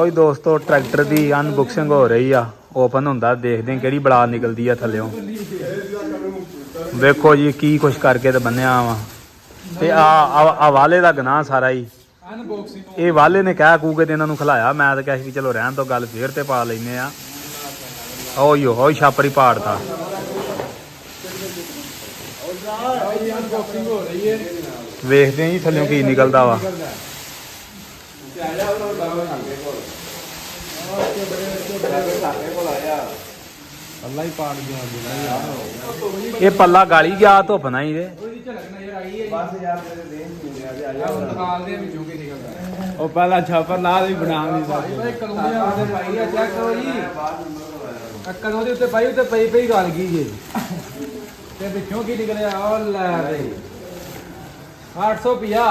ਕੋਈ ਦੋਸਤੋ ਟਰੈਕਟਰ ਦੀ ਅਨਬਾਕਸਿੰਗ ਹੋ ਰਹੀ ਆ। ਓਪਨ ਹੁੰਦਾ, ਦੇਖਦੇ ਕਿਹੜੀ ਬਲਾ ਨਿਕਲਦੀ ਆ ਥੱਲਿਓਂ। ਵੇਖੋ ਜੀ ਕੀ ਕੁਛ ਕਰਕੇ ਤੇ ਬੰਨਿਆ ਵਾ। ਤੇ ਆ ਵਾਲੇ ਦਾ ਗਨਾਹ ਸਾਰਾ ਹੀ ਇਹ ਵਾਲੇ ਨੇ ਕਹਿ ਕੂ ਕੇ ਤੇ ਇਹਨਾਂ ਨੂੰ ਖਿਲਾਇਆ। ਮੈਂ ਤਾਂ ਕਿਹਾ ਸੀ ਚਲੋ ਰਹਿਣ ਤੋਂ ਗੱਲ ਫੇਰ ਤੇ ਪਾ ਲੈਨੇ ਆ। ਹੋਈ ਛਾਪਰੀ ਪਾੜਤਾ। ਵੇਖਦੇ ਆ ਜੀ ਥੱਲਿਓਂ ਕੀ ਨਿਕਲਦਾ ਵਾ। ਪੱਲਾ ਹੀ ਪਾੜ ਗਿਆ। ਇਹ ਪੱਲਾ ਗਾਲੀ ਗਿਆ ਧੁੱਪ ਨਾ ਹੀ ਉਹ ਪਹਿਲਾਂ ਛਾਪਰ ਲਾ ਵੀ ਬਣਾ ਨਹੀਂ ਸਕਦੇ। ਕਦੋਂ ਦੇ ਉੱਤੇ ਪਾਈ ਉੱਤੇ ਪਈ ਗੱਲ ਕੀ ਜੇ ਤੇ ਪਿੱਛੋਂ ਕੀ ਨਿਕਲਿਆ। ਉਹ ਲੈ ਬਈ 850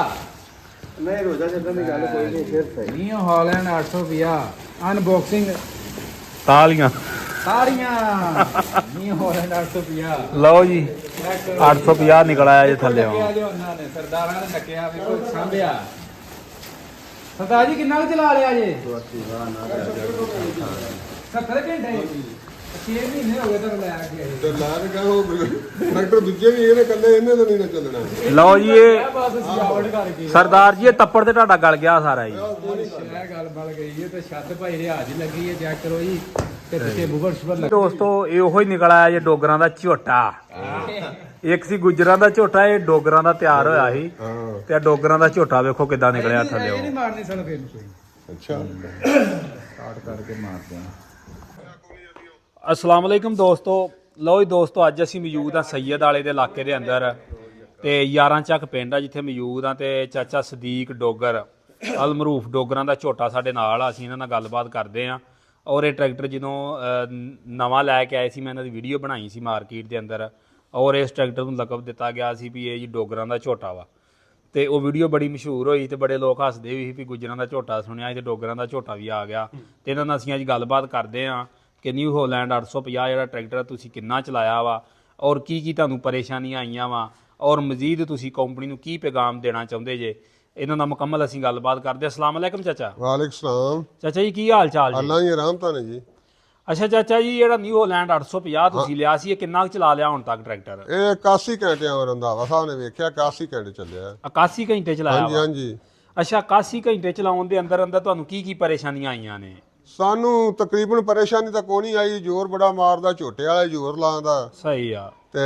ਨਹੀਂ ਰੋਜ਼ਾ ਛੱਡਣ ਦੀ ਗੱਲ ਕੋਈ ਨਹੀਂ। ਫਿਰ ਸਹੀ ਨਹੀਂ ਹਾਲੈਂਡ 850 ਅਨਬਾਕਸਿੰਗ ਤਾਲੀਆਂ ਸਾਰੀਆਂ ਨਹੀਂ ਹਾਲੈਂਡ 850। ਲਓ ਜੀ 850 ਨਿਕਲ ਆਇਆ ਜੇ ਥੱਲੇ। ਉਹਨਾਂ ਨੇ ਸਰਦਾਰਾਂ ਨੇ ਨੱਕਿਆ ਵੀ ਕੋਈ ਸਾਂਭਿਆ। ਸਰਦਾਰ ਜੀ ਕਿੰਨਾ ਕੁ ਚਲਾ ਲਿਆ ਜੇ? 70 ਘੰਟੇ 6 ਮਹੀਨੇ ਹੋ ਗਏ ਤਾਂ ਲੈ ਕੇ ਆਏ। ਤੇ ਲਾ ਕੇ ਉਹ ਡਾਕਟਰ ਦੂਜੇ ਵੀ ਇਹਨੇ ਕੱਲੇ ਇਹਨੇ ਤਾਂ ਨਹੀਂ ਨਾ ਚੱਲਣਾ। ਲਓ ਜੀ ਇਹ ਬਸ ਸਜਾਵਟ ਕਰਕੇ ਸਰਦਾਰ ਜੀ ਇਹ ਤੱਪੜ ਤੇ ਤੁਹਾਡਾ ਗਲ ਗਿਆ ਸਾਰਾ ਜੀ। ਇਹ ਗੱਲ ਬਣ ਗਈ ਹੈ ਤੇ ਛੱਤ ਭਾਈ ਰਿਆਜ ਹੀ ਲੱਗੀ ਹੈ। ਚੈੱਕ ਕਰੋ ਜੀ ਤੇ ਪਿੱਛੇ ਬੁਬਰ ਸ਼ੁਬਰ ਲੱਗੀ। ਦੋਸਤੋ ਇਹ ਉਹੀ ਨਿਕਲ ਆਇਆ ਜੇ ਡੋਗਰਾਂ ਦਾ ਝੋਟਾ। ਇੱਕ ਸੀ ਗੁੱਜਰਾਂ ਦਾ ਝੋਟਾ, ਇਹ ਡੋਗਰਾਂ ਦਾ ਤਿਆਰ ਹੋਇਆ ਸੀ। ਤੇ ਆ ਡੋਗਰਾਂ ਦਾ ਝੋਟਾ ਵੇਖੋ ਕਿੱਦਾਂ ਨਿਕਲਿਆ ਥੱਲੇ। ਇਹ ਨਹੀਂ ਮਾਰਨੀ ਸਾਨੂੰ ਫੇਰ ਕੋਈ। ਅੱਛਾ ਸਟਾਰਟ ਕਰਕੇ ਮਾਰਦੇ ਆ। ਅਸਲਾਮ ਵਾਲੇਕਮ ਦੋਸਤੋ। ਲਓ ਜੀ ਦੋਸਤੋ ਅੱਜ ਅਸੀਂ ਮੌਜੂਦ ਆ ਸੈਯਦ ਵਾਲੇ ਦੇ ਇਲਾਕੇ ਦੇ ਅੰਦਰ ਤੇ 11 ਚੱਕ ਪਿੰਡ ਆ ਜਿੱਥੇ ਮੌਜੂਦ ਆ। ਤੇ ਚਾਚਾ ਸਦੀਕ ਡੋਗਰ ਅਲਮਰੂਫ ਡੋਗਰਾਂ ਦਾ ਝੋਟਾ ਸਾਡੇ ਨਾਲ ਆ। ਅਸੀਂ ਇਹਨਾਂ ਨਾਲ ਗੱਲਬਾਤ ਕਰਦੇ ਆ। ਔਰ ਇਹ ਟਰੈਕਟਰ ਜਦੋਂ ਨਵਾਂ ਲੈ ਕੇ ਆਏ ਸੀ ਮੈਂ ਇਹਨਾਂ ਦੀ ਵੀਡੀਓ ਬਣਾਈ ਸੀ ਮਾਰਕੀਟ ਦੇ ਅੰਦਰ। ਔਰ ਇਸ ਟਰੈਕਟਰ ਨੂੰ ਲਕਬ ਦਿੱਤਾ ਗਿਆ ਸੀ ਵੀ ਇਹ ਜੀ ਡੋਗਰਾਂ ਦਾ ਝੋਟਾ ਵਾ। ਤੇ ਉਹ ਵੀਡੀਓ ਬੜੀ ਮਸ਼ਹੂਰ ਹੋਈ ਤੇ ਬੜੇ ਲੋਕ ਹੱਸਦੇ ਵੀ ਸੀ ਵੀ ਗੁੱਜਰਾਂ ਦਾ ਝੋਟਾ ਸੁਣਿਆ ਤੇ ਡੋਗਰਾਂ ਦਾ ਝੋਟਾ ਵੀ ਆ ਗਿਆ। ਤੇ ਇਹਨਾਂ ਨਾਲ ਅਸੀਂ ਅੱਜ ਗੱਲਬਾਤ ਕਰਦੇ ਆ ਕਿ ਨਿਊ ਹੋਲੈਂਡ 850 ਜਿਹੜਾ ਟਰੈਕਟਰ ਤੁਸੀਂ ਕਿੰਨਾ ਚਲਾਇਆ ਵਾ ਔਰ ਕੀ ਤੁਹਾਨੂੰ ਪਰੇਸ਼ਾਨੀਆਂ ਆਈਆਂ ਵਾ ਔਰ ਮਜ਼ੀਦ ਤੁਸੀਂ ਕੰਪਨੀ ਨੂੰ ਕੀ ਪੈਗਾਮ ਦੇਣਾ ਚਾਹੁੰਦੇ ਜੇ। ਇਹਨਾਂ ਦਾ ਮੁਕੰਮਲ ਅਸੀਂ ਗੱਲਬਾਤ ਕਰਦੇ। ਅਸਲਾਮ ਵਾਲੇਕਮ ਚਾਚਾ। ਵਾਲੇਕੁਮ ਸਲਾਮ। ਚਾਚਾ ਜੀ ਕੀ ਹਾਲ ਚਾਲ ਜੀ? ਅੱਲਾ ਜੀ ਰਹਿਮਤਾਂ ਨੇ ਜੀ। ਅੱਛਾ ਚਾਚਾ ਜੀ ਜਿਹੜਾ ਨਿਊ ਹੋਲੈਂਡ 850 ਤੁਸੀਂ ਲਿਆ ਸੀ ਇਹ ਕਿੰਨਾ ਕੁ ਚਲਾ ਲਿਆ ਹੁਣ ਤੱਕ ਟਰੈਕਟਰ? ਇਹ 81 ਘੰਟਿਆਂ ਰੰਧਾਵਾ ਸਾਹਿਬ ਨੇ ਵੇਖਿਆ 81 ਘੰਟੇ ਚੱਲਿਆ। 81 ਘੰਟੇ ਚਲਾਇਆ ਹਾਂਜੀ ਵਾ? ਹਾਂਜੀ। ਅੱਛਾ 81 ਘੰਟੇ ਚਲਾਉਣ ਦੇ ਅੰਦਰ ਤੁਹਾਨੂੰ ਕੀ ਪਰੇਸ਼ਾਨੀਆਂ ਆਈਆਂ ਨੇ? ਸਾਨੂੰ ਤਕਰੀਬਨ ਪਰੇਸ਼ਾਨੀ ਤਾਂ ਕੋਈ ਨਹੀਂ ਆਈ। ਜ਼ੋਰ ਬੜਾ ਮਾਰਦਾ, ਝੋਟੇ ਵਾਲੇ ਜ਼ੋਰ ਲਾਉਂਦਾ। ਸਹੀ ਆ। ਤੇ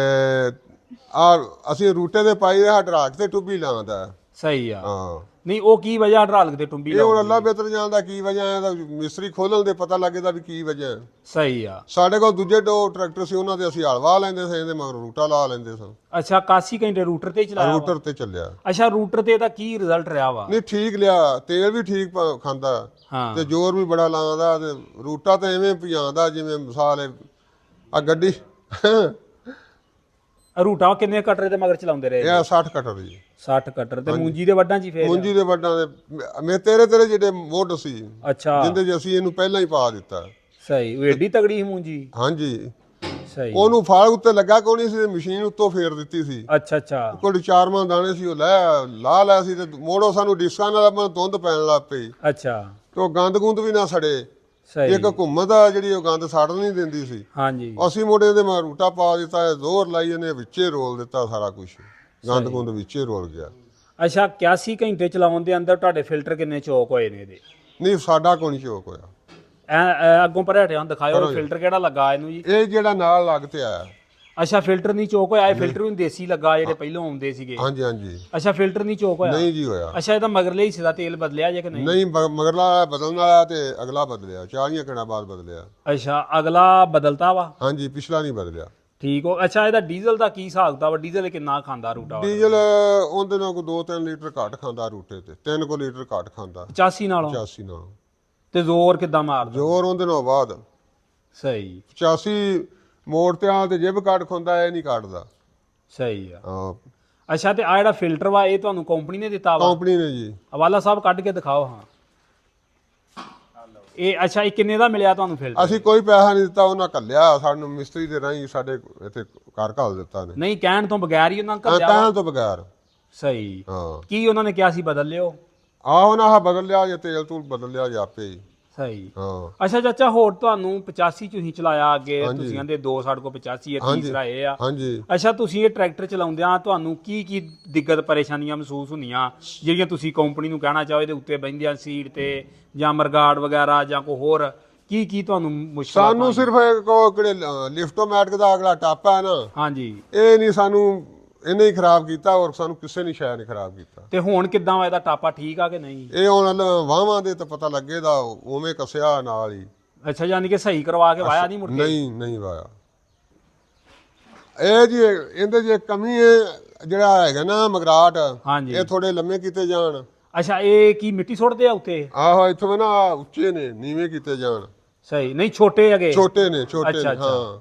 ਆ ਅਸੀਂ ਰੂਟੇ ਦੇ ਪਾਈ ਰਿਹਾ ਡਰਾਕ ਤੇ ਟੁੱਬੀ ਲਾਉਂਦਾ। ਸਹੀ ਆ। ਹਾਂ ਨਹੀਂ ਉਹ ਕੀ ਵਜ੍ਹਾ ਢਾਲਕ ਤੇ ਟੁੰਬੀ ਇਹ ਹੁਣ ਅੱਲਾ ਬਿਹਤਰ ਜਾਣਦਾ ਕੀ ਵਜ੍ਹਾ ਹੈ। ਮਿਸਤਰੀ ਖੋਲਣ ਦੇ ਪਤਾ ਲੱਗੇਦਾ ਵੀ ਕੀ ਵਜ੍ਹਾ ਹੈ। ਸਹੀ ਆ। ਸਾਡੇ ਕੋਲ ਦੂਜੇ ਦੋ ਟਰੈਕਟਰ ਸੀ ਉਹਨਾਂ ਦੇ ਅਸੀਂ ਹਲਵਾ ਲੈਂਦੇ ਸੀ, ਇਹਦੇ ਮਗਰ ਰੂਟਾ ਲਾ ਲੈਂਦੇ ਸਾਂ। ਅੱਛਾ 81 ਘੰਟੇ ਰੂਟਰ ਤੇ ਹੀ ਚਲਾਇਆ ਵਾ? ਰੂਟਰ ਤੇ ਚੱਲਿਆ। ਅੱਛਾ ਰੂਟਰ ਤੇ ਦਾ ਕੀ ਰਿਜ਼ਲਟ ਰਿਹਾ ਵਾ? ਨਹੀਂ ਠੀਕ ਲਿਆ, ਤੇਲ ਵੀ ਠੀਕ ਖਾਂਦਾ ਹਾਂ ਤੇ ਜ਼ੋਰ ਵੀ ਬੜਾ ਲਾਉਂਦਾ। ਤੇ ਰੂਟਾ ਤਾਂ ਐਵੇਂ ਭਜਾਉਂਦਾ ਜਿਵੇਂ ਮਿਸਾਲ ਆ ਗੱਡੀ ਰੂਟਾ ਕਿੰਨੇ ਕਟਰ ਦੇ ਮਗਰ ਚਲਾਉਂਦੇ ਰਹੇ? ਇਹ 60 ਕਟਰ ਜੀ। 60 ਕਟਰ ਤੇ ਮੂੰਜੀ ਦੇ ਵੱਡਾਂ ਚ ਹੀ ਫੇਰ? ਮੂੰਜੀ ਦੇ ਵੱਡਾਂ ਦੇ ਮੇ ਤੇਰੇ ਜਿਹੜੇ ਮੁੱਢ ਸੀ ਅੱਛਾ ਜਿੰਦੇ ਚ ਅਸੀਂ ਇਹਨੂੰ ਪਹਿਲਾਂ ਹੀ ਪਾ ਦਿੱਤਾ। ਸਹੀ ਉਹ ਏਡੀ ਤਗੜੀ ਸੀ ਮੂੰਜੀ? ਹਾਂਜੀ। ਸਹੀ। ਉਹਨੂੰ ਫਾਲ ਉੱਤੇ ਲੱਗਾ ਕੋਈ ਨਹੀਂ ਸੀ, ਮਸ਼ੀਨ ਉੱਤੋਂ ਫੇਰ ਦਿੱਤੀ ਸੀ। ਅੱਛਾ ਅੱਛਾ। ਕੋਲ 4 ਦਾਣੇ ਸੀ ਉਹ ਲਾ ਸੀ ਤੇ ਮੋੜੋ ਸਾਨੂੰ ਡਿਸਕਾਂ ਨਾਲ ਧੁੰਦ ਪੈਣ ਲੱਗ ਪਈ। ਅੱਛਾ ਤੇ ਉਹ ਗੰਦ ਗੁੰਦ ਵੀ ਨਾ ਸੜੇ। ਸਹੀ। ਇੱਕ ਘੁੰਮਤ ਆ ਜਿਹੜੀ ਉਹ ਗੰਦ ਸੜ ਨਹੀਂ ਦਿੰਦੀ ਸੀ। ਹਾਂਜੀ। ਅਸੀਂ ਮੋੜੇ ਦੇ ਮੈਂ ਰੂਟਾ ਪਾ ਦਿੱਤਾ, ਜ਼ੋਰ ਲਾਈ ਇਹਨੇ ਵਿੱਚੇ ਰੋਲ ਦਿੱਤਾ ਸਾਰਾ ਕੁਝ। ਗੰਦ ਗੁੰਦ ਵਿੱਚੇ ਰੋਲ ਗਿਆ। ਅੱਛਾ 81 ਘੰਟੇ ਚਲਾਉਣ ਦੇ ਅੰਦਰ ਤੁਹਾਡੇ ਫਿਲਟਰ ਕਿੰਨੇ ਚੋਕ ਹੋਏ ਨੇ ਇਹਦੇ? ਨਹੀਂ ਸਾਡਾ ਕੋਈ ਨਹੀਂ ਚੋਕ ਹੋਇਆ। ਅੱਗੋਂ ਭਰਿਆਟਿਆਂ ਦਿਖਾਇਓ ਫਿਲਟਰ ਕਿਹੜਾ ਲੱਗਾ ਇਹਨੂੰ ਜੀ? ਇਹ ਜਿਹੜਾ ਨਾਲ ਲੱਗ ਤੇ ਆਇਆ। ਅੱਛਾ ਫਿਲਟਰ ਨਹੀਂ ਚੋਕ ਹੋਇਆ? ਇਹ ਫਿਲਟਰ ਵੀ ਦੇਸੀ ਲੱਗਾ ਜਿਹੜੇ ਪਹਿਲਾਂ ਆਉਂਦੇ ਸੀਗੇ? ਹਾਂਜੀ ਹਾਂਜੀ। ਅੱਛਾ ਫਿਲਟਰ ਨਹੀਂ ਚੋਕ ਹੋਇਆ? ਨਹੀਂ ਜੀ ਹੋਇਆ। ਅੱਛਾ ਇਹਦਾ ਮਗਰਲੇ ਹਿੱਸੇ ਦਾ ਤੇਲ ਬਦਲਿਆ ਜੇ ਕਿ ਨਹੀਂ? ਨਹੀਂ ਮਗਰਲਾ ਬਦਲਣ ਵਾਲਾ ਤੇ ਅਗਲਾ ਬਦਲਿਆ 40 ਘੰਟਾ ਬਾਅਦ ਬਦਲਿਆ। ਅੱਛਾ ਅਗਲਾ ਬਦਲਤਾ ਵਾ? ਹਾਂਜੀ ਪਿਛਲਾ ਨਹੀਂ ਬਦਲਿਆ। ਠੀਕ ਹੋ। ਅੱਛਾ ਇਹਦਾ ਡੀਜ਼ਲ ਦਾ ਕੀ ਹਿਸਾਬ ਵਾ? ਡੀਜ਼ਲ ਕਿੰਨਾ ਖਾਂਦਾ ਰੂਟਾ? ਡੀਜ਼ਲ ਉਹਦੇ ਨਾਲ ਕੋਈ 2-3 ਲੀਟਰ ਘੱਟ ਖਾਂਦਾ ਰੂਟੇ ਤੇ 3 ਲੀਟਰ ਘੱਟ ਖਾਂਦਾ 85 ਨਾਲੋਂ? 85 ਨਾਲ। ਤੇ ਜ਼ੋਰ ਕਿੱਦਾਂ ਮਾਰਦਾ? ਜ਼ੋਰ ਉਹਦੇ ਨਾਲ ਬਾਅਦ ਸਹੀ 85 ਮੋੜ ਤੇ ਆ ਤੇ ਜਿਬ ਕੱਢ ਖੁੰਦਾ ਇਹ ਨਹੀਂ ਕੱਢਦਾ। ਸਹੀ ਆ। ਹਾਂ ਅੱਛਾ ਤੇ ਆ ਜਿਹੜਾ ਫਿਲਟਰ ਵਾ ਇਹ ਤੁਹਾਨੂੰ ਕੰਪਨੀ ਨੇ ਦਿੱਤਾ ਵਾ? ਕੰਪਨੀ ਨੇ ਜੀ। ਹਵਾਲਾ ਸਾਹਿਬ ਕੱਢ ਕੇ ਦਿਖਾਓ। ਹਾਂ ਇਹ ਅੱਛਾ ਇਹ ਕਿੰਨੇ ਦਾ ਮਿਲਿਆ ਤੁਹਾਨੂੰ ਫਿਲਟਰ? ਅਸੀਂ ਕੋਈ ਪੈਸਾ ਨਹੀਂ ਦਿੱਤਾ, ਉਹਨਾਂ ਘੱਲਿਆ ਸਾਨੂੰ ਮਿਸਤਰੀ ਦੇ ਰਾਹੀਂ ਸਾਡੇ ਇੱਥੇ ਘਰ ਘੱਲ ਦਿੱਤਾ ਨੇ। ਨਹੀਂ ਕਹਿਣ ਤੋਂ ਬਗੈਰ ਹੀ ਉਹਨਾਂ ਘੱਲਿਆ? ਕਹਿਣ ਤੋਂ ਬਗੈਰ। ਸਹੀ। ਹਾਂ ਕੀ ਉਹਨਾਂ ਨੇ ਕਿਹਾ ਸੀ ਬਦਲ ਲਿਓ? ਆਹ ਉਹਨਾਂ ਬਦਲ ਲਿਆ ਜੇ ਤੇਲ ਤੂਲ ਬਦਲ ਲਿਆ ਜੇ ਆਪੇ ਹੀ। ਸਹੀ। ਹਾਂ ਅੱਛਾ ਚਾਚਾ, ਹੋਰ ਤੁਹਾਨੂੰ 85 ਤੁਸੀਂ ਚਲਾਇਆ ਅੱਗੇ, ਤੁਸੀਂ ਕਹਿੰਦੇ ਦੋ ਸਾਡੇ ਕੋਲ 85 ਹੈ, ਤੀਸਰਾ ਇਹ ਆ। ਹਾਂਜੀ। ਅੱਛਾ, ਤੁਸੀਂ ਇਹ ਟਰੈਕਟਰ ਚਲਾਉਂਦਿਆਂ ਤੁਹਾਨੂੰ ਕੀ ਕੀ ਦਿੱਕਤ ਪਰੇਸ਼ਾਨੀਆਂ ਮਹਿਸੂਸ ਹੁੰਦੀਆਂ ਜਿਹੜੀਆਂ ਤੁਸੀਂ ਕੰਪਨੀ ਨੂੰ ਕਹਿਣਾ ਚਾਹੋ ਇਹਦੇ ਉੱਤੇ ਬਹਿੰਦਿਆਂ ਸੀਟ ਤੇ ਜਾਂ ਮਰਗਾੜ ਵਗੈਰਾ ਜਾਂ ਕੋਈ ਹੋਰ ਕੀ ਤੁਹਾਨੂੰ ਮੁਸ਼ਕਲਾਂ? ਸਾਨੂੰ ਸਿਰਫ ਕਿਹੜੇ ਲਿਫਟੋਮੈਟਿਕ ਦਾ ਅਗਲਾ ਟਾਪਾ ਹੈ ਨਾ, ਹਾਂਜੀ, ਇਹ ਨਹੀਂ ਸਾਨੂੰ ਇਹਨੇ ਹੀ ਖਰਾਬ ਕੀਤਾ, ਔਰ ਸਾਨੂੰ ਕਿਸੇ ਨੇ ਸ਼ਾਇਦ ਨਹੀਂ ਖਰਾਬ ਕੀਤਾ। ਤੇ ਹੁਣ ਕਿੱਦਾਂ ਵਾ ਇਹਦਾ ਟਾਪਾ, ਠੀਕ ਆ ਕਿ ਨਹੀਂ? ਇਹ ਹੁਣ ਵਾਹਵਾਂ ਦੇ ਤਾਂ ਪਤਾ ਲੱਗੇਦਾ, ਉਵੇਂ ਕੱਸਿਆ ਨਾਲ ਹੀ। ਅੱਛਾ, ਯਾਨੀ ਕਿ ਸਹੀ ਕਰਵਾ ਕੇ ਵਾਇਆ ਨਹੀਂ ਮੁੜ ਕੇ? ਨਹੀਂ ਵਾਇਆ। ਇਹ ਜੀ ਇਹਦੇ ਜੇ ਕਮੀ ਹੈ ਜਿਹੜਾ ਹੈਗਾ ਨਾ ਮਗਰਾਟ, ਹਾਂਜੀ, ਇਹ ਥੋੜੇ ਲੰਮੇ ਕੀਤੇ ਜਾਣ। ਅੱਛਾ, ਇਹ ਕੀ ਮਿੱਟੀ ਸੁੱਟਦੇ ਆ ਉੱਤੇ? ਆਹੋ ਇੱਥੋਂ ਨਾ ਉੱਚੇ ਨੇ, ਨੀਵੇਂ ਕੀਤੇ ਜਾਣ। ਸਹੀ, ਨਹੀਂ ਛੋਟੇ ਹੈਗੇ? ਛੋਟੇ ਨੇ ਅੱਛਾ, ਹਾਂ।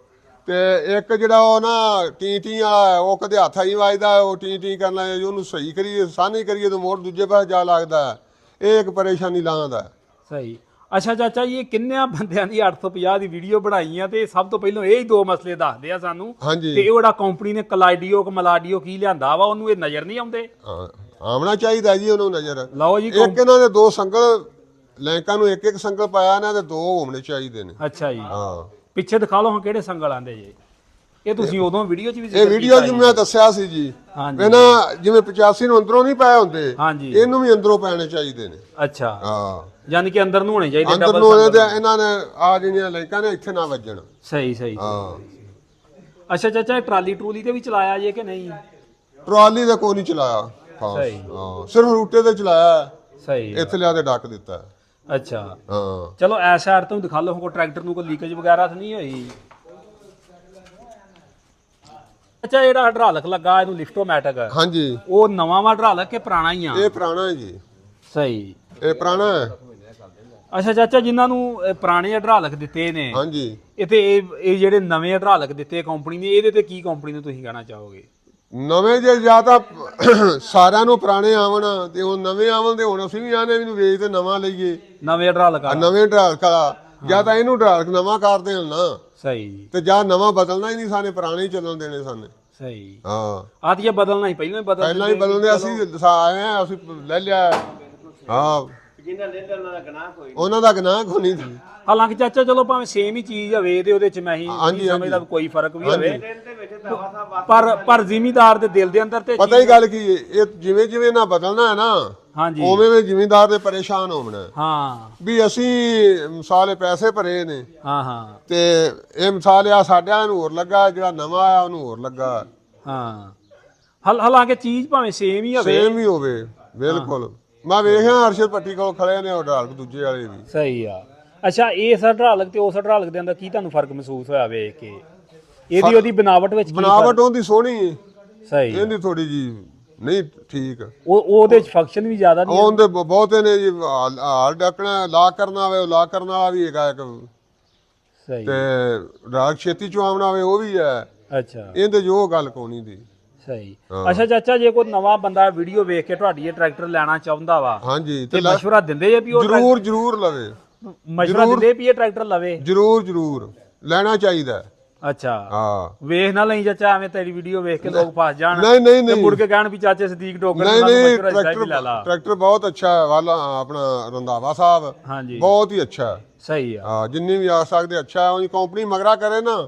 ਤੇ ਇੱਕ ਜਿਹੜਾ ਉਹ ਨਾ ਟੀ ਵਾਲਾ, ਉਹ ਕਦੇ ਹੱਥ ਹੀ ਵੱਜਦਾ, ਉਹ ਟੀ ਕਰਨਾ, ਉਹਨੂੰ ਸਹੀ ਕਰੀਏ ਸਾਨੀ ਕਰੀਏ ਤਾਂ ਮੋੜ ਦੂਜੇ ਪਾਸੇ ਜਾ ਲੱਗਦਾ। ਇਹ ਇੱਕ ਪਰੇਸ਼ਾਨੀ ਲਾਉਂਦਾ। ਸਹੀ। ਅੱਛਾ ਚਾਚਾ ਜੀ, ਇਹ ਕਿੰਨਿਆਂ ਬੰਦਿਆਂ ਦੀ 850 ਦੀ ਵੀਡੀਓ ਬਣਾਈ ਆ, ਤੇ ਸਭ ਤੋਂ ਪਹਿਲਾਂ ਇਹ ਹੀ ਦੋ ਮਸਲੇ ਦੱਸਦੇ ਆ ਸਾਨੂੰ। ਹਾਂਜੀ। ਤੇ ਇਹ ਜਿਹੜਾ ਕੰਪਨੀ ਨੇ ਕਲਾਈਡੀਓ ਮਲਾਡੀਓ ਕੀ ਲਿਆਂਦਾ ਵਾ, ਉਹਨੂੰ ਇਹ ਨਜ਼ਰ ਨਹੀਂ ਆਉਂਦੇ? ਆਉਣਾ ਚਾਹੀਦਾ ਜੀ ਉਹਨੂੰ ਨਜ਼ਰ। ਲਓ ਜੀ, ਇੱਕ ਇਹਨਾਂ ਦੇ ਦੋ ਸੰਗਲ ਲੈਂਕਾਂ ਨੂੰ ਇੱਕ ਸੰਗਲ ਪਾਇਆ ਨਾ, ਤੇ ਦੋ ਹੋਣੇ ਚਾਹੀਦੇ ਨੇ। ਅੱਛਾ ਜੀ, ਹਾਂ। ਪਿੱਛੇ ਦਿਖਾ ਲਓ ਹਾਂ ਕਿਹੜੇ ਸੰਗਲ ਆਂਦੇ ਜੇ। ਇਹ ਤੁਸੀਂ ਉਦੋਂ ਵੀਡੀਓ 'ਚ ਵੀ ਇਹ ਵੀਡੀਓ 'ਚ ਮੈਂ ਦੱਸਿਆ ਸੀ ਜੀ, ਹਾਂਜੀ। ਇਹ ਨਾ ਜਿਵੇਂ 85 ਨੂੰ ਅੰਦਰੋਂ ਨਹੀਂ ਪਾਏ ਹੁੰਦੇ, ਹਾਂਜੀ, ਇਹਨੂੰ ਵੀ ਅੰਦਰੋਂ ਪੈਣੇ ਚਾਹੀਦੇ ਨੇ। ਅੱਛਾ, ਹਾਂ, ਯਾਨੀ ਕਿ ਅੰਦਰ ਨੂੰ ਹੋਣੇ ਚਾਹੀਦੇ, ਅੰਦਰ ਨੂੰ ਹੋਣੇ, ਤੇ ਇਹਨਾਂ ਨੇ ਆ ਜਿਹੜੀਆਂ ਲਾਈਕਾਂ ਨੇ ਇੱਥੇ ਨਾ ਵੱਜਣ। ਸਹੀ। ਹਾਂ। ਅੱਛਾ ਚਾਚਾ, ਇਹ ਟਰਾਲੀ ਟਰੂਲੀ ਤੇ ਵੀ ਚਲਾਇਆ ਜੇ ਕਿ ਨਹੀਂ? ਟਰਾਲੀ ਦਾ ਕੋਈ ਨਹੀਂ ਚਲਾਇਆ ਖਾਸ। ਸਹੀ। ਹਾਂ, ਸਿਰਫ ਰੂਟੇ ਤੇ ਚਲਾਇਆ। ਸਹੀ। ਇੱਥੇ ਲਿਆ ਕੇ ਡੱਕ ਦਿੱਤਾ। ਅੱਛਾ, ਹਾਂ। ਚਲੋ ਐਸ ਸਾਈਡ ਤੋਂ ਦਿਖਾ ਲਓ, ਕੋਈ ਟਰੈਕਟਰ ਨੂੰ ਕੋਈ ਲੀਕੇਜ ਵਗੈਰਾ ਤਾਂ ਨਹੀਂ ਹੋਈ? ਅੱਛਾ, ਜਿਹੜਾ ਹਾਈਡ੍ਰਾਲਿਕ ਲੱਗਾ ਇਹਨੂੰ ਲਿਫਟੋਮੈਟਿਕ, ਹਾਂਜੀ, ਉਹ ਨਵਾਂ ਵਾ ਹਾਈਡ੍ਰਾਲਿਕ ਕਿ ਪੁਰਾਣਾ ਹੀ ਆ? ਇਹ ਪੁਰਾਣਾ ਹੈ ਜੀ। ਸਹੀ। ਇਹ ਪੁਰਾਣਾ ਹੈ। ਅੱਛਾ ਚਾਚਾ, ਜਿਨ੍ਹਾਂ ਨੂੰ ਇਹ ਪੁਰਾਣੇ ਹਾਈਡ੍ਰਾਲਿਕ ਦਿੱਤੇ ਨੇ, ਹਾਂਜੀ। ਇਹ ਜਿਹੜੇ ਨਵੇਂ ਹਾਈਡ੍ਰਾਲਿਕ ਦਿੱਤੇ ਕੰਪਨੀ ਨੇ, ਇਹਦੇ ਤੇ ਕੀ ਕੰਪਨੀ ਨੂੰ ਤੁਸੀਂ ਕਹਿਣਾ ਚਾਹੋਗੇ? ਨਵੇਂ ਜੇ ਜਾਂ ਤਾਂ ਸਾਰਿਆਂ ਨੂੰ ਪੁਰਾਣੇ ਆਵਣ, ਤੇ ਹੁਣ ਨਵੇਂ ਆਵਣ, ਤੇ ਹੁਣ ਅਸੀਂ ਵੀ ਆਨੇ ਵੀ ਨੂੰ ਵੇਚ ਤੇ ਨਵਾਂ ਲਈਏ। ਨਵੇਂ ਹਾਈਡ੍ਰਾਲਿਕ ਆ? ਨਵੇਂ ਹਾਈਡ੍ਰਾਲਿਕ ਵਾਲਾ, ਜਾਂ ਤਾਂ ਇਹਨੂੰ ਹਾਈਡ੍ਰਾਲਿਕ ਨਵਾਂ ਕਰ ਦੇਣ ਨਾ, ਸਹੀ। ਤੇ ਜਾਂ ਨਵਾਂ ਬਦਲਣਾ ਹੀ ਨਹੀਂ, ਸਾਨੇ ਪੁਰਾਣੇ ਹੀ ਚੱਲਣ ਦੇਣੇ ਸਾਨੇ। ਸਹੀ। ਹਾਂ, ਆਦੀਆ ਬਦਲਣਾ ਹੀ, ਪਹਿਲਾਂ ਹੀ ਪਹਿਲਾਂ ਹੀ ਬਦਲਦੇ। ਅਸੀਂ ਆਏ ਆ, ਅਸੀਂ ਲੈ ਲਿਆ। ਹਾਂ, ਉਹਨਾਂ ਦਾ ਗਨਾਹ ਕੋਈ ਨਹੀਂ। ਹਾਲਾਂਕਿ ਚਾਚਾ ਚਲੋ ਭਾਵੇਂ ਸੇਮ ਹੀ ਚੀਜ਼ ਹੋਵੇ, ਤੇ ਉਹਦੇ ਚ ਮੈਂ ਹੀ ਸਮਝਦਾ ਕੋਈ ਫਰਕ ਵੀ ਹੋਵੇ, ਪਰ ਜ਼ਿਮੀਦਾਰ ਦੇ ਦਿਲ ਦੇ ਅੰਦਰ ਤੇ ਪਤਾ ਹੀ ਗੱਲ ਕੀ, ਇਹ ਜਿਵੇਂ ਜਿਵੇਂ ਨਾ ਬਦਲਣਾ ਹੈ ਨਾ, ਹਾਂਜੀ, ਉਵੇਂ ਜ਼ਿਮੀਦਾਰ ਦੇ ਪਰੇਸ਼ਾਨ ਹੋਣਾ। ਹਾਂ, ਵੀ ਅਸੀਂ ਮਿਸਾਲੇ ਪੈਸੇ ਭਰੇ ਨੇ, ਹਾਂ, ਤੇ ਇਹ ਮਿਸਾਲ ਆ ਸਾਡਿਆਂ ਨੂੰ ਹੋਰ ਲੱਗਾ, ਜਿਹੜਾ ਨਵਾਂ ਆਇਆ ਉਹਨੂੰ ਹੋਰ ਲੱਗਾ। ਹਾਂ। ਹਾਲਾਂਕਿ ਚੀਜ਼ ਭਾਵੇਂ ਸੇਮ ਹੀ ਹੋਵੇ। ਸੇਮ ਹੀ ਹੋਵੇ, ਬਿਲਕੁਲ। ਮੈਂ ਵੇਖਿਆ ਅਰਸ਼ਦ ਪੱਟੀ ਕੋਲ ਖੜੇ ਨੇ ਉਹ ਢਾਲਕ ਦੂਜੇ ਵਾਲੇ ਵੀ। ਸਹੀ ਆ। ਅੱਛਾ, ਇਸ ਹਾਈਡ੍ਰਾਲਿਕ ਤੇ ਉਸ ਹਾਈਡ੍ਰਾਲਿਕ ਦੇ ਅੰਦਰ ਕੀ ਤੁਹਾਨੂੰ ਫਰਕ ਮਹਿਸੂਸ ਹੋਇਆ ਵੇਖ ਕੇ? ਇਹਦੀ ਉਹਦੀ ਬਣਾਵਟ ਵਿੱਚ ਕੀ ਬਣਾਵਟ ਉਹਦੀ ਸੋਹਣੀ ਹੈ, ਸਹੀ। ਇਹਦੀ ਥੋੜੀ ਜੀ ਨਹੀਂ ਠੀਕ। ਉਹਦੇ ਚ ਫੰਕਸ਼ਨ ਵੀ ਜ਼ਿਆਦਾ ਨਹੀਂ? ਉਹਦੇ ਬਹੁਤੇ ਨੇ ਜੀ, ਹਾਲ ਡੱਕਣਾ, ਲਾਕ ਕਰਨਾ ਹੋਵੇ ਉਹ ਲਾਕ ਕਰਨ ਵਾਲਾ ਵੀ ਹੈਗਾ ਇੱਕ, ਸਹੀ। ਤੇ ਰਾਗ ਛੇਤੀ ਚ ਆਉਣਾ ਹੋਵੇ ਉਹ ਵੀ ਹੈ। ਅੱਛਾ, ਇਹਦੇ ਜੋ ਗੱਲ ਕੋਣੀ ਦੀ। ਸਹੀ। ਅੱਛਾ ਚਾਚਾ, ਜੇ ਕੋਈ ਨਵਾਂ ਬੰਦਾ ਵੀਡੀਓ ਵੇਖ ਕੇ ਤੁਹਾਡੀ ਇਹ ਟਰੈਕਟਰ ਲੈਣਾ ਚਾਹੁੰਦਾ ਵਾ, ਹਾਂਜੀ, ਤੇ ਮਸ਼ਵਰਾ ਦਿੰਦੇ ਆ ਵੀ ਉਹ ਜ਼ਰੂਰ ਲਵੇ? ਮਸ਼ਵਰਾ ਦਿੰਦੇ ਵੀ ਇਹ ਟਰੈਕਟਰ ਲਵੇ? ਜ਼ਰੂਰ ਲੈਣਾ ਚਾਹੀਦਾ। ਅੱਛਾ, ਹਾਂ। ਵੇਖ ਨਾ ਲਈ ਚਾਚਾ, ਐਵੇਂ ਤੇਰੀ ਵੀਡੀਓ ਵੇਖ ਕੇ ਲੋਕ ਫਸ ਜਾਣ ਨਹੀਂ ਤੇ ਮੁੜ ਕੇ ਕਹਿਣ ਵੀ ਚਾਚੇ ਸਦੀਕ ਡੋਗਰ ਨਹੀਂ, ਟਰੈਕਟਰ ਬਹੁਤ ਅੱਛਾ ਹੈ ਵਾਲਾ ਆਪਣਾ ਰੰਧਾਵਾ ਸਾਹਿਬ। ਹਾਂਜੀ, ਬਹੁਤ ਹੀ ਅੱਛਾ। ਸਹੀ ਆ। ਹਾਂ, ਜਿੰਨੀ ਵੀ ਆ ਸਕਦੇ ਅੱਛਾ। ਉਹਦੀ ਕੰਪਨੀ ਮਗਰਾ ਕਰੇ ਨਾ,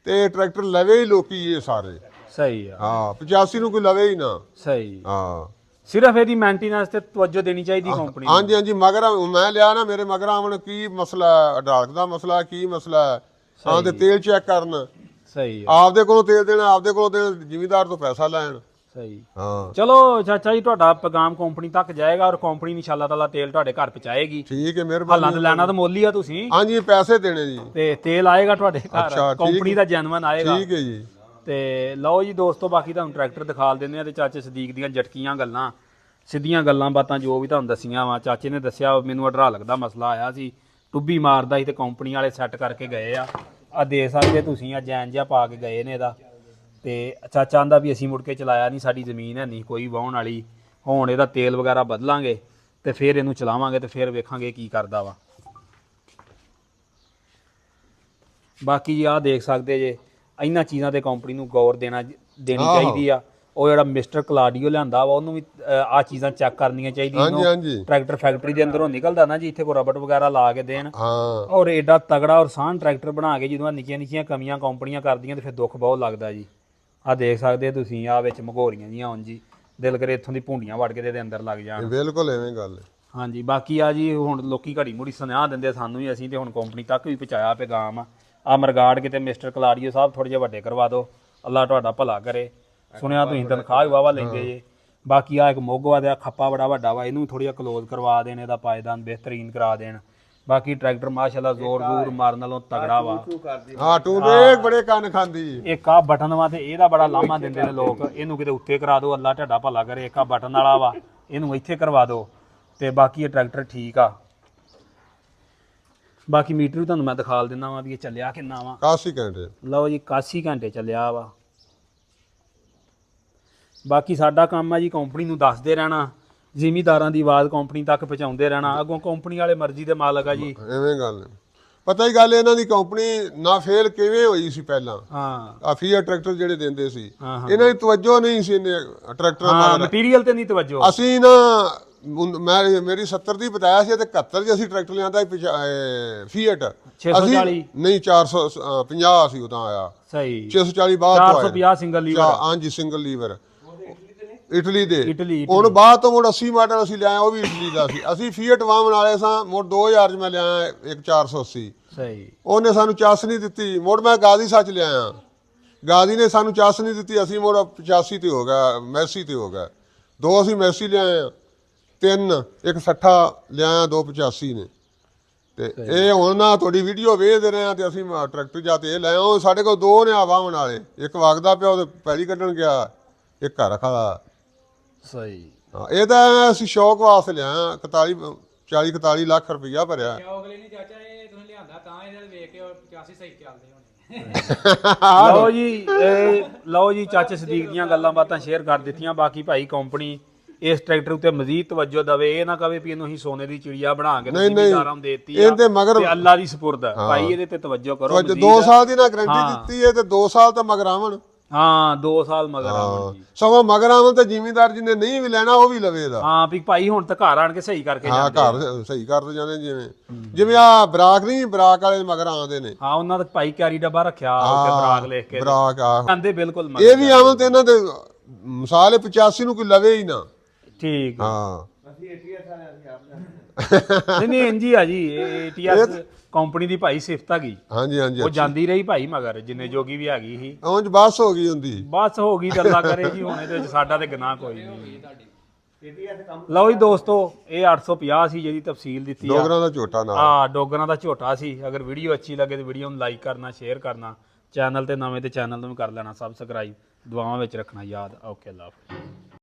ਤੇ ਟਰੈਕਟਰ ਲਵੇ ਹੀ ਲੋਕੀ ਇਹ ਸਾਰੇ। ਸਹੀ ਆ। ਹਾਂ, 85 ਨੂੰ ਕੋਈ ਲਵੇ ਹੀ ਨਾ। ਸਹੀ। ਹਾਂ, ਸਿਰਫ ਇਹਦੀ ਮੇਨਟੇਨੈਂਸ ਤੇ ਤਵੱਜੋ ਦੇਣੀ ਚਾਹੀਦੀ ਕੰਪਨੀ ਨੂੰ। ਹਾਂਜੀ, ਮਗਰ ਮੈਂ ਲਿਆ ਨਾ, ਮੇਰੇ ਮਗਰ ਆਵਣ ਕੀ ਮਸਲਾ ਹੈ, ਅਡਾਲਕ ਦਾ ਮਸਲਾ ਕੀ ਮਸਲਾ ਹੈ, ਹਾਂ, ਤੇ ਤੇਲ ਚੈੱਕ ਕਰਨ। ਸਹੀ ਆ। ਆਪਦੇ ਕੋਲੋਂ ਤੇਲ ਦੇਣਾ, ਆਪਦੇ ਕੋਲੋਂ ਦੇਣਾ, ਜ਼ਿਮੀਦਾਰ ਤੋਂ ਪੈਸਾ ਲੈਣ। ਸਹੀ। ਹਾਂ, ਚਲੋ ਚਾਚਾ ਜੀ, ਤੁਹਾਡਾ ਪੈਗਾਮ ਕੰਪਨੀ ਤੱਕ ਜਾਏਗਾ, ਔਰ ਕੰਪਨੀ ਇਨਸ਼ਾਅੱਲਾ ਤਾਲਾ ਤੇਲ ਤੁਹਾਡੇ ਘਰ ਪਹੁੰਚਾਏਗੀ। ਠੀਕ ਹੈ, ਮਿਹਰਬਾਨੀ। ਹਾਲਾਂ ਤੇ ਲੈਣਾ ਤਾਂ ਮੁੱਲ ਹੀ ਆ ਤੁਸੀਂ। ਹਾਂਜੀ, ਪੈਸੇ ਦੇਣੇ ਜੀ, ਤੇ ਤੇਲ ਆਏਗਾ ਤੁਹਾਡੇ ਘਰ, ਅੱਛਾ, ਕੰਪਨੀ ਦਾ ਜੈਨੂਇਨ ਆਏਗਾ। ਠੀਕ ਹੈ ਜੀ। ਤੇ ਲਓ ਜੀ ਦੋਸਤੋ, ਬਾਕੀ ਤੁਹਾਨੂੰ ਟਰੈਕਟਰ ਦਿਖਾ ਦਿੰਦੇ ਆ, ਤੇ ਚਾਚੇ ਸਦੀਕ ਦੀਆਂ ਜਟਕੀਆਂ ਗੱਲਾਂ, ਸਿੱਧੀਆਂ ਗੱਲਾਂ ਬਾਤਾਂ ਜੋ ਵੀ ਤੁਹਾਨੂੰ ਦੱਸੀਆਂ ਵਾ। ਚਾਚੇ ਨੇ ਦੱਸਿਆ ਮੈਨੂੰ ਹਾਈਡ੍ਰਾਲਿਕ ਦਾ ਮਸਲਾ ਆਇਆ ਸੀ, ਟੁੱਬੀ ਮਾਰਦਾ ਸੀ, ਤੇ ਕੰਪਨੀ ਵਾਲੇ ਸੈੱਟ ਕਰਕੇ ਗਏ ਆ ਦੇ ਸਕਦੇ ਤੁਸੀਂ, ਆ ਜੈਨ ਜਿਹਾ ਪਾ ਕੇ ਗਏ ਨੇ ਇਹਦਾ। ਤੇ ਚਾਚਾ ਆਂਦਾ ਵੀ ਅਸੀਂ ਮੁੜ ਕੇ ਚਲਾਇਆ ਨਹੀਂ, ਸਾਡੀ ਜ਼ਮੀਨ ਹੈ ਨਹੀਂ ਕੋਈ ਵਾਹੁਣ ਵਾਲੀ, ਹੁਣ ਇਹਦਾ ਤੇਲ ਵਗੈਰਾ ਬਦਲਾਂਗੇ ਤੇ ਫਿਰ ਇਹਨੂੰ ਚਲਾਵਾਂਗੇ, ਤੇ ਫਿਰ ਵੇਖਾਂਗੇ ਕੀ ਕਰਦਾ ਵਾ। ਬਾਕੀ ਜੀ ਆਹ ਦੇਖ ਸਕਦੇ ਜੇ, ਇਹਨਾਂ ਚੀਜ਼ਾਂ ਤੇ ਕੰਪਨੀ ਨੂੰ ਗੌਰ ਦੇਣੀ ਚਾਹੀਦੀ ਆ। ਉਹ ਜਿਹੜਾ ਮਿਸਟਰ ਕਲਾਡੀਓ ਲਿਆਂਦਾ ਵਾ ਉਹਨੂੰ ਵੀ ਆ ਚੀਜ਼ਾਂ ਚੈੱਕ ਕਰਨੀਆਂ ਚਾਹੀਦੀਆਂ ਹਾਂਜੀ ਹਾਂਜੀ ਟਰੈਕਟਰ ਫੈਕਟਰੀ ਦੇ ਅੰਦਰੋਂ ਨਿਕਲਦਾ ਨਾ ਜੀ, ਇੱਥੇ ਕੋਈ ਰਬੜ ਵਗੈਰਾ ਲਾ ਕੇ ਦੇਣ ਹਾਂ ਔਰ ਏਡਾ ਤਗੜਾ ਔਰ ਸਾਨ ਟਰੈਕਟਰ ਬਣਾ ਕੇ ਜਦੋਂ ਨਿੱਕੀਆਂ ਨਿੱਕੀਆਂ ਕਮੀਆਂ ਕੰਪਨੀਆਂ ਕਰਦੀਆਂ ਤੇ ਫਿਰ ਦੁੱਖ ਬਹੁਤ ਲੱਗਦਾ ਜੀ। ਆ ਦੇਖ ਸਕਦੇ ਤੁਸੀਂ ਆ ਵਿੱਚ ਮਗੋਰੀਆਂ ਜੀਆਂ ਹੁਣ ਜੀ, ਦਿਲ ਕਰੇ ਇੱਥੋਂ ਦੀ ਭੁੰਡੀਆਂ ਵੜ ਕੇ ਦੇ ਅੰਦਰ ਲੱਗ ਜਾਣ। ਬਿਲਕੁਲ ਐਵੇਂ ਗੱਲ ਹੈ। ਹਾਂਜੀ ਬਾਕੀ ਆ ਜੀ ਹੁਣ ਲੋਕੀ ਘੜੀ ਮੁੜੀ ਸੁਨੇਹਾ ਦਿੰਦੇ ਸਾਨੂੰ ਹੀ, ਅਸੀਂ ਤੇ ਹੁਣ ਕੰਪਨੀ ਤੱਕ ਵੀ ਪਹੁੰਚਾਇਆ ਪੈਗਾਮ। ਆ ਮਰਗਾੜ ਕਿਤੇ ਮਿਸਟਰ ਕਲਾਡੀਓ ਸਾਹਿਬ ਥੋੜੇ ਜਿਹਾ ਵੱਡੇ ਕਰਵਾ ਦਿਓ, ਅੱਲਾ ਤੁਹਾਡਾ ਭਲਾ ਕਰੇ। ਸੁਣਿਆ ਤੁਸੀਂ ਤਨਖਾਹ ਵੀ ਵਾਵਾ ਲੈਂਦੇ ਜੇ। ਬਾਕੀ ਆ ਇੱਕ ਮੋਗਵਾ ਦਾ ਖੱਪਾ ਬੜਾ ਵੱਡਾ ਵਾ, ਇਹਨੂੰ ਥੋੜੀ ਜਿਹਾ ਕਲੋਜ਼ ਕਰਵਾ ਦੇਣ, ਇਹਦਾ ਪਾਇਦਾਨ ਬਿਹਤਰੀਨ ਕਰਾ ਦੇਣ। ਬਾਕੀ ਟਰੈਕਟਰ ਮਾਸ਼ਾਅੱਲਾ ਜ਼ੋਰ ਜ਼ੋਰ ਮਾਰਨ ਨਾਲੋਂ ਤਗੜਾ ਵਾ। ਹਾਂ ਟੂ ਦੇ ਬੜੇ ਕੰਨ ਖਾਂਦੀ। ਇੱਕ ਆ ਬਟਨ ਵਾ ਤੇ ਇਹਦਾ ਬੜਾ ਲਾਮਾ ਦਿੰਦੇ ਨੇ ਲੋਕ, ਇਹਨੂੰ ਕਿਤੇ ਉੱਤੇ ਕਰਾ ਦਿਓ, ਅੱਲਾ ਤੁਹਾਡਾ ਭਲਾ ਕਰੇ। ਇੱਕ ਆ ਬਟਨ ਵਾਲਾ ਵਾ, ਇਹਨੂੰ ਇੱਥੇ ਕਰਵਾ ਦਿਓ। ਤੇ ਬਾਕੀ ਇਹ ਟਰੈਕਟਰ ਠੀਕ ਆ। ਬਾਕੀ ਮੀਟਰ ਵੀ ਤੁਹਾਨੂੰ ਮੈਂ ਦਿਖਾ ਦਿੰਦਾ ਵਾਂ ਵੀ ਇਹ ਚੱਲਿਆ ਕਿੰਨਾ ਵਾ। 81 ਘੰਟੇ। ਲਓ ਜੀ 81 ਘੰਟੇ ਚੱਲਿਆ ਵਾ। ਬਾਕੀ ਸਾਡਾ ਕੰਮ ਆ ਜੀ ਕੰਪਨੀ ਨੂੰ ਦੱਸਦੇ ਰਹਿਣਾ, ਜ਼ਿਮੀਦਾਰਾਂ ਦੀ ਆਵਾਜ਼ ਕੰਪਨੀ ਤੱਕ ਪਹੁੰਚਾਉਂਦੇ ਰਹਿਣਾ। ਅੱਗੋਂ ਕੰਪਨੀ ਵਾਲੇ ਮਰਜ਼ੀ ਦੇ ਮਾਲਕ ਆ ਜੀ। ਐਵੇਂ ਗੱਲ ਹੈ। ਪਤਾ ਹੀ ਗੱਲ ਇਹਨਾਂ ਦੀ ਕੰਪਨੀ ਨਾ ਫੇਲ ਕਿਵੇਂ ਹੋਈ ਸੀ ਪਹਿਲਾਂ। ਹਾਂ ਆ ਫੀਆ ਟਰੈਕਟਰ ਜਿਹੜੇ ਦਿੰਦੇ ਸੀ ਹਾਂ, ਇਹਨਾਂ ਦੀ ਤਵੱਜੋ ਨਹੀਂ ਸੀ ਇਹਨੇ ਟਰੈਕਟਰਾਂ ਹਾਂ ਨਾਲ। ਮਟੀਰੀਅਲ ਤੇ ਨਹੀਂ ਤਵੱਜੋ। ਅਸੀਂ ਨਾ ਮੇਰੀ 70 ਦੀ ਬਤਾਇਆ ਸੀ ਤੇ 71 ਚ ਅਸੀਂ ਟਰੈਕਟਰ ਲਿਆਂਦਾ ਫੀਐਟ 640 ਨਹੀਂ 450 ਸੀ ਉਦੋਂ ਆਇਆ। ਸਹੀ 640 ਬਾਅਦ ਤੋਂ 450 ਸਿੰਗਲ ਲੀਵਰ। ਹਾਂਜੀ ਸਿੰਗਲ ਲੀਵਰ ਇਟਲੀ ਦੇ। ਇਟਲੀ ਹੁਣ ਬਾਅਦ ਤੋਂ ਮੁੜ 80 ਮਾਡਲ ਅਸੀਂ ਲਿਆਏ, ਉਹ ਵੀ ਇਟਲੀ ਦਾ ਸੀ। ਅਸੀਂ ਫੀਐਟ ਵਾਹਣ ਵਾਲੇ ਸਾਂ। ਮੁੜ 2000 ਚ ਮੈਂ ਲਿਆਇਆ ਇੱਕ 480। ਸਹੀ ਉਹਨੇ ਸਾਨੂੰ ਚਾਸ ਨਹੀਂ ਦਿੱਤੀ। ਮੁੜ ਮੈਂ ਗਾਜ਼ੀ ਸੱਚ ਲਿਆਇਆ, ਗਾਜ਼ੀ ਨੇ ਸਾਨੂੰ ਚਾਸ ਨਹੀਂ ਦਿੱਤੀ। ਅਸੀਂ ਮੁੜ 85 ਤੇ ਹੋ ਗਿਆ, ਮੈਸੀ ਤੇ ਹੋ ਗਿਆ। 2 ਅਸੀਂ ਮੈਸੀ ਲਿਆਏ ਆ, 3 ਇੱਕ 60 ਲਿਆਇਆ, 2 85 ਨੇ। ਤੇ ਇਹ ਹੁਣ ਨਾ ਤੁਹਾਡੀ ਵੀਡੀਓ ਵੇਖਦੇ ਰਹੇ ਆ ਤੇ ਅਸੀਂ ਟਰੈਕਟਰ ਜਾ ਤੇ ਇਹ ਲੈ ਆਓ। ਸਾਡੇ ਕੋਲ 2 ਨੇ ਵਾਹਣ ਵਾਲੇ, ਇੱਕ ਵਗਦਾ ਪਿਆ ਉਹਦੇ ਪੈਲੀ ਕੱਢਣ ਗਿਆ, ਇੱਕ ਘਰ ਖੜਾ। ਸਹੀ ਹਾਂ ਇਹ ਤਾਂ ਅਸੀਂ ਸ਼ੌਕ ਵਾਸਤੇ ਲਿਆ। 40 ਲੱਖ ਰੁਪਈਆ ਭਰਿਆ। ਅਗਲੇ ਨਹੀਂ ਚਾਚਾ ਇਹ ਤੁਸੀਂ ਲਿਆਂਦਾ ਤਾਂ ਇਹਦੇ ਵੇਖ ਕੇ 85 ਸਹੀ ਚੱਲਦੇ ਹੋਣੇ। ਲਓ ਜੀ ਚਾਚੇ ਸਦੀਕ ਦੀਆਂ ਗੱਲਾਂ ਬਾਤਾਂ ਸ਼ੇਅਰ ਕਰ ਦਿੱਤੀਆਂ। ਬਾਕੀ ਭਾਈ ਕੰਪਨੀ ਇਸ ਟਰੈਕਟਰ ਉੱਤੇ ਮਜ਼ੀਦ ਤਵੱਜੋ ਦੇਵੇ। ਇਹ ਨਾ ਕਵੇ ਵੀ ਇਹਨੂੰ ਅਸੀਂ ਸੋਨੇ ਦੀ ਚਿੜੀਆ ਬਣਾ ਕੇ ਜ਼ਿਮੀਦਾਰਾਂ ਨੂੰ ਦੇਤੀ ਆ ਇਹਦੇ ਮਗਰ ਤੇ ਅੱਲਾ ਦੀ ਸਪੁਰਦ ਹੈ। ਭਾਈ ਇਹਦੇ ਤੇ ਤਵੱਜੋ ਕਰੋ। 2 ਸਾਲ ਦੀ ਨਾ ਗਰੰਟੀ ਦਿੱਤੀ ਹੈ ਤੇ 2 ਸਾਲ ਤਾਂ ਮਗਰ ਆਵਣ। ਹਾਂ 2 ਸਾਲ ਮਗਰ ਆਵਣ ਜੀ। ਸਗੋਂ ਮਗਰ ਆਵਣ ਤੇ ਜ਼ਿਮੀਦਾਰ ਜਿਹਨੇ ਨਹੀਂ ਵੀ ਲੈਣਾ ਉਹ ਵੀ ਲਵੇ ਦਾ। ਹਾਂ ਵੀ ਭਾਈ ਹੁਣ ਤਾਂ ਘਰ ਆਣ ਕੇ ਸਹੀ ਕਰਕੇ ਹਾਂ ਜਾਂਦੇ। ਘਰ ਸਹੀ ਕਰਦੇ ਜਾਂਦੇ। ਜਿਵੇਂ ਆ ਬਰਾਕ ਨਹੀਂ, ਬਰਾਕ ਵਾਲੇ ਮਗਰ ਆਉਂਦੇ ਨੇ। ਹਾਂ ਉਹਨਾਂ ਦਾ ਭਾਈ ਕੈਰੀ ਡੱਬਾ ਰੱਖਿਆ ਉੱਤੇ ਬਰਾਕ ਲਿਖ ਕੇ ਬਰਾਕ ਆ ਕਹਿੰਦੇ ਬਿਲਕੁਲ ਇਹ ਵੀ ਆਵਣ ਤੇ ਇਹਨਾਂ ਦੇ ਮਿਸਾਲ 85 ਨੂੰ ਕੋਈ ਲਵੇ ਹੀ ਨਾ। ਠੀਕ ਹਾਂ ਨਹੀਂ ਇੰਜੀ ਆ ਜੀ। ATS ਕੰਪਨੀ ਦੀ ਭਾਈ ਸਿਫਤ ਹੈਗੀ। ਹਾਂਜੀ ਹਾਂਜੀ ਉਹ ਜਾਂਦੀ ਰਹੀ ਭਾਈ ਮਗਰ ਜਿੰਨੇ ਜੋਗੀ ਵੀ ਹੈਗੀ ਸੀ। ਉਂਝ ਬਸ ਹੋ ਗਈ ਹੁੰਦੀ। ਬਸ ਹੋ ਗਈ, ਅੱਲਾ ਕਰੇ ਜੀ। ਹੁਣ ਇਹਦੇ ਵਿੱਚ ਸਾਡਾ ਤੇ ਗੁਨਾਹ ਕੋਈ ਨਹੀਂ। ਲਓ ਜੀ ਦੋਸਤੋ ਇਹ 850 ਸੀ ਜਿਹਦੀ ਤਫਸੀਲ ਦਿੱਤੀ ਆ। ਡੋਗਰਾਂ ਦਾ ਝੋਟਾ ਨਾਲ। ਹਾਂ ਡੋਗਰਾਂ ਦਾ ਝੋਟਾ ਸੀ। ਅਗਰ ਵੀਡੀਓ ਅੱਛੀ ਲੱਗੇ ਤੇ ਵੀਡੀਓ ਨੂੰ ਲਾਈਕ ਕਰਨਾ, ਸ਼ੇਅਰ ਕਰਨਾ। ਚੈਨਲ ਤੇ ਨਵੇਂ ਤੇ ਚੈਨਲ ਨੂੰ ਵੀ ਕਰ ਲੈਣਾ ਸਬਸਕ੍ਰਾਈਬ। ਦੁਆਵਾਂ ਵਿੱਚ ਰੱਖਣਾ ਯਾਦ। ਓਕੇ ਅੱਲਾ ਹਾਫਿਜ਼।